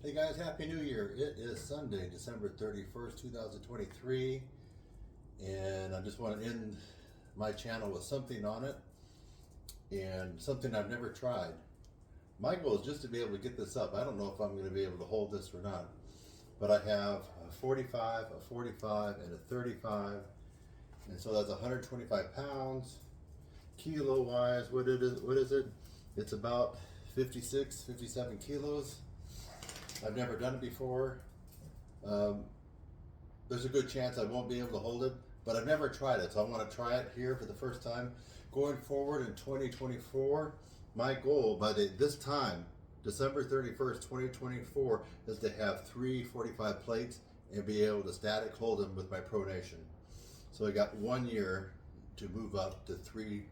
Hey guys, Happy New Year. It is Sunday, December 31st, 2023, and I just want to end my channel with something on it, and something I've never tried. My goal is just to be able to get this up. I don't know if I'm going to be able to hold this or not, but I have a 45, a 45, and a 35, and so that's 125 pounds. Kilo-wise, what is it? It's about 56, 57 kilos. I've never done it before. There's a good chance I won't be able to hold it, but I've never tried it, so I want to try it here for the first time. Going forward in 2024, my goal by this time, December 31st, 2024, is to have 3 45 plates and be able to static hold them with my pronation. So I got 1 year to move up to 60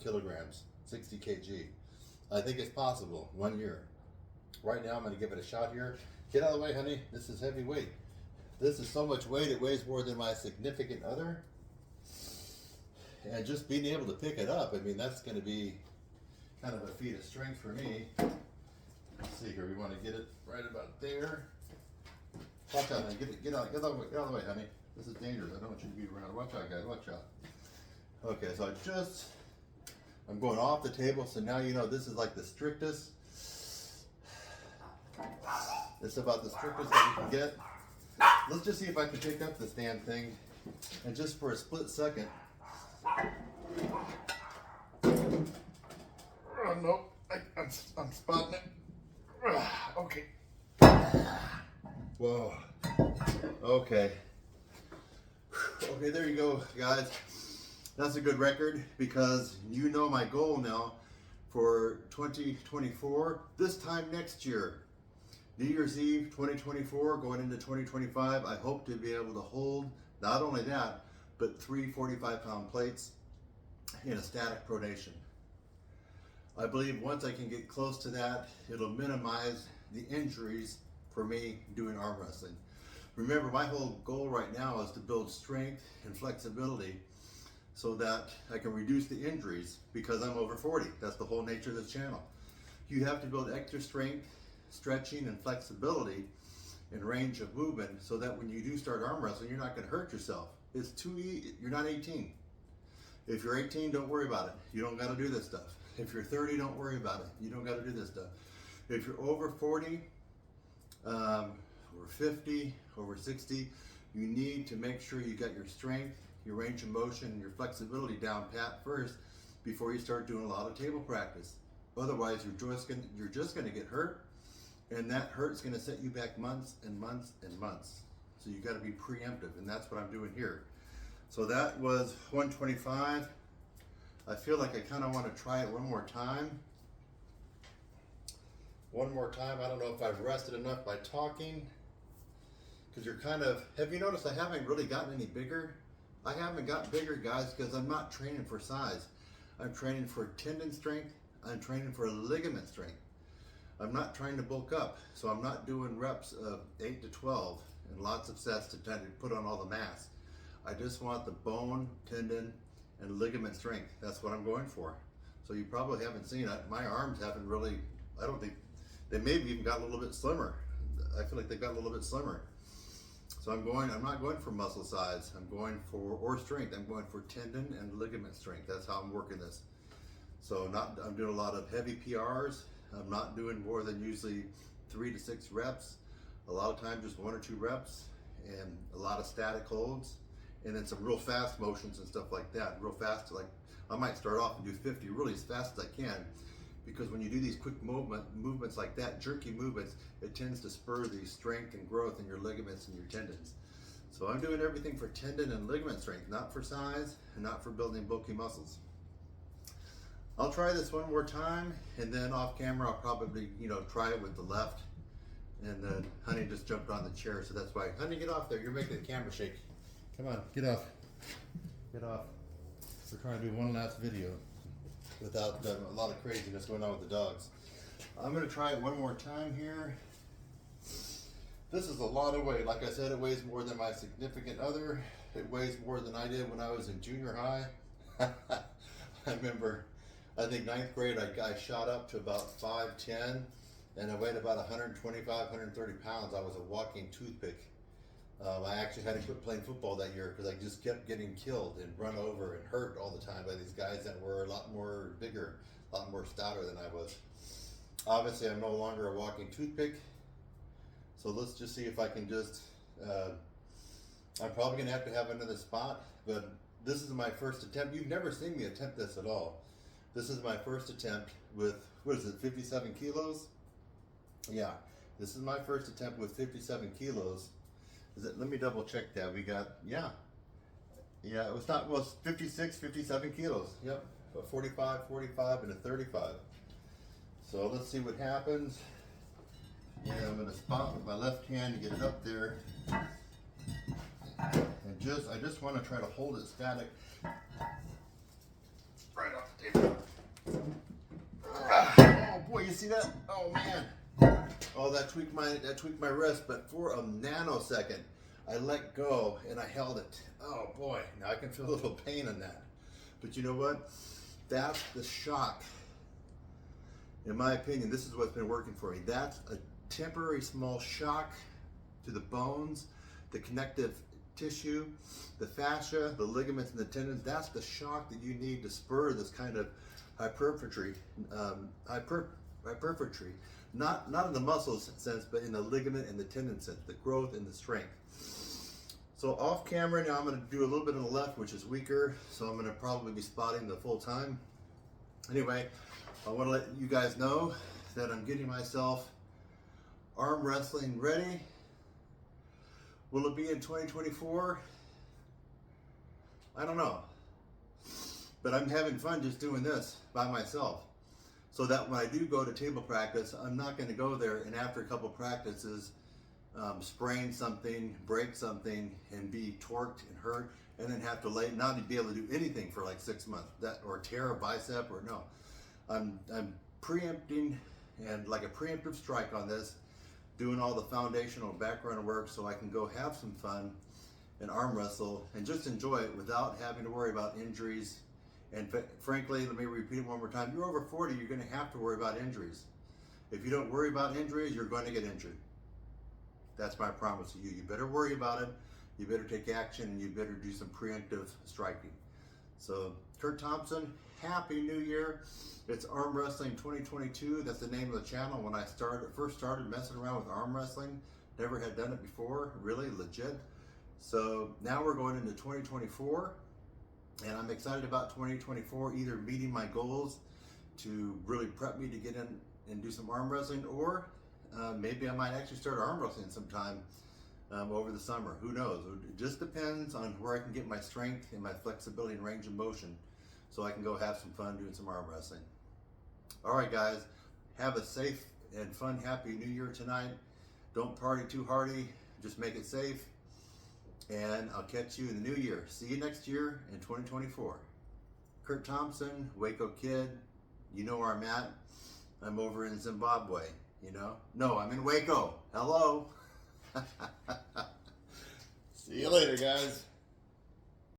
kilograms, 60 kg. I think it's possible, 1 year. Right now I'm going to give it a shot here. Get out of the way, honey. This is heavy weight. This is so much weight, it weighs more than my significant other. And just being able to pick it up, I mean, that's going to be kind of a feat of strength for me. Let's see here, we want to get it right about there. Watch out, honey. Get out of the way, honey. This is dangerous. I don't want you to be around. Watch out, guys. Watch out. Okay, so I'm going off the table, so now you know this is like the strictest. It's about the strictest that you can get. Let's just see if I can pick up this damn thing, and just for a split second. Oh no, I'm spotting it. Okay. Whoa. Okay. Okay, there you go, guys. That's a good record, because you know my goal now for 2024, this time next year, New Year's Eve 2024, going into 2025, I hope to be able to hold not only that, but 3 45-pound plates in a static pronation. I believe once I can get close to that, it'll minimize the injuries for me doing arm wrestling. Remember, my whole goal right now is to build strength and flexibility so that I can reduce the injuries, because I'm over 40. That's the whole nature of this channel. You have to build extra strength, stretching, and flexibility and range of movement, so that when you do start arm wrestling, you're not going to hurt yourself. It's too easy. You're not 18. If you're 18, don't worry about it. You don't got to do this stuff. If you're 30, don't worry about it. You don't got to do this stuff. If you're over 40, over 50, over 60, you need to make sure you got your strength, your range of motion, and your flexibility down pat first before you start doing a lot of table practice. Otherwise, you're just going to get hurt, and that hurt's going to set you back months and months and months. So you got to be preemptive, and that's what I'm doing here. So that was 125. I feel like I kind of want to try it one more time. One more time. I don't know if I've rested enough by talking, because you're kind of, have you noticed I haven't really gotten any bigger? I haven't gotten bigger, guys, because I'm not training for size. I'm training for tendon strength. I'm training for ligament strength. I'm not trying to bulk up, so I'm not doing reps of 8 to 12 and lots of sets to try to put on all the mass. I just want the bone, tendon, and ligament strength. That's what I'm going for. So you probably haven't seen it. My arms haven't really, I don't think, they maybe even got a little bit slimmer. I feel like they got a little bit slimmer. So I'm not going for muscle size. I'm going for, or strength. I'm going for tendon and ligament strength. That's how I'm working this. So I'm doing a lot of heavy PRs. I'm not doing more than usually 3 to 6 reps. A lot of times just 1 or 2 reps, and a lot of static holds, and then some real fast motions and stuff like that. Real fast, like I might start off and do 50 really as fast as I can, because when you do these quick movements like that, jerky movements, it tends to spur the strength and growth in your ligaments and your tendons. So I'm doing everything for tendon and ligament strength, not for size and not for building bulky muscles. I'll try this one more time, and then off camera I'll probably, try it with the left. And then honey just jumped on the chair, so that's why. Honey, get off there. You're making the camera shake. Come on, get off. Get off. We're trying to do one last video without a lot of craziness going on with the dogs. I'm going to try it one more time here. This is a lot of weight. Like I said, it weighs more than my significant other. It weighs more than I did when I was in junior high. I remember, I think 9th grade, I shot up to about 5'10", and I weighed about 125, 130 pounds. I was a walking toothpick. I actually had to quit playing football that year because I just kept getting killed and run over and hurt all the time by these guys that were a lot more bigger, a lot more stouter than I was. Obviously, I'm no longer a walking toothpick. So let's just see if I can just, I'm probably going to have another spot, but this is my first attempt. You've never seen me attempt this at all. This is my first attempt with, what is it, 57 kilos? Yeah, this is my first attempt with 57 kilos. Is it, let me double check that. We got, yeah, it was not, well, 56, 57 kilos. Yep, a 45, 45, and a 35. So let's see what happens. Yeah, I'm gonna spot with my left hand to get it up there. And I just want to try to hold it static. Right off the table. Oh boy, you see that? Oh man. Oh, that tweaked my wrist, but for a nanosecond, I let go and I held it. Oh boy, now I can feel a little pain in that. But you know what? That's the shock. In my opinion, this is what's been working for me. That's a temporary small shock to the bones, the connective tissue, the fascia, the ligaments and the tendons. That's the shock that you need to spur this kind of hypertrophy. Not in the muscles sense, but in the ligament and the tendon sense, the growth and the strength. So off camera now, I'm going to do a little bit on the left, which is weaker. So I'm going to probably be spotting the full time. Anyway, I want to let you guys know that I'm getting myself arm wrestling ready. Will it be in 2024? I don't know. But I'm having fun just doing this by myself. So that when I do go to table practice, I'm not going to go there and after a couple practices sprain something, break something, and be torqued and hurt, and then have to not be able to do anything for like 6 months, or tear a bicep, or no. I'm preempting and like a preemptive strike on this, doing all the foundational background work so I can go have some fun and arm wrestle and just enjoy it without having to worry about injuries. And frankly, let me repeat it one more time. You're over 40, you're going to have to worry about injuries. If you don't worry about injuries, you're going to get injured. That's my promise to you. You better worry about it. You better take action, and you better do some preemptive striking. So, Kurt Thompson, Happy New Year. It's Arm Wrestling 2022. That's the name of the channel. When I first started messing around with arm wrestling, never had done it before, really legit. So now we're going into 2024. And I'm excited about 2024, either meeting my goals to really prep me to get in and do some arm wrestling, or maybe I might actually start arm wrestling sometime over the summer. Who knows? It just depends on where I can get my strength and my flexibility and range of motion so I can go have some fun doing some arm wrestling. All right, guys, have a safe and fun, happy New Year tonight. Don't party too hardy. Just make it safe. And I'll catch you in the new year. See you next year in 2024. Kurt Thompson, WACO kid. You know where I'm at. I'm over in Zimbabwe, you know? No, I'm in WACO. Hello. See you later, guys.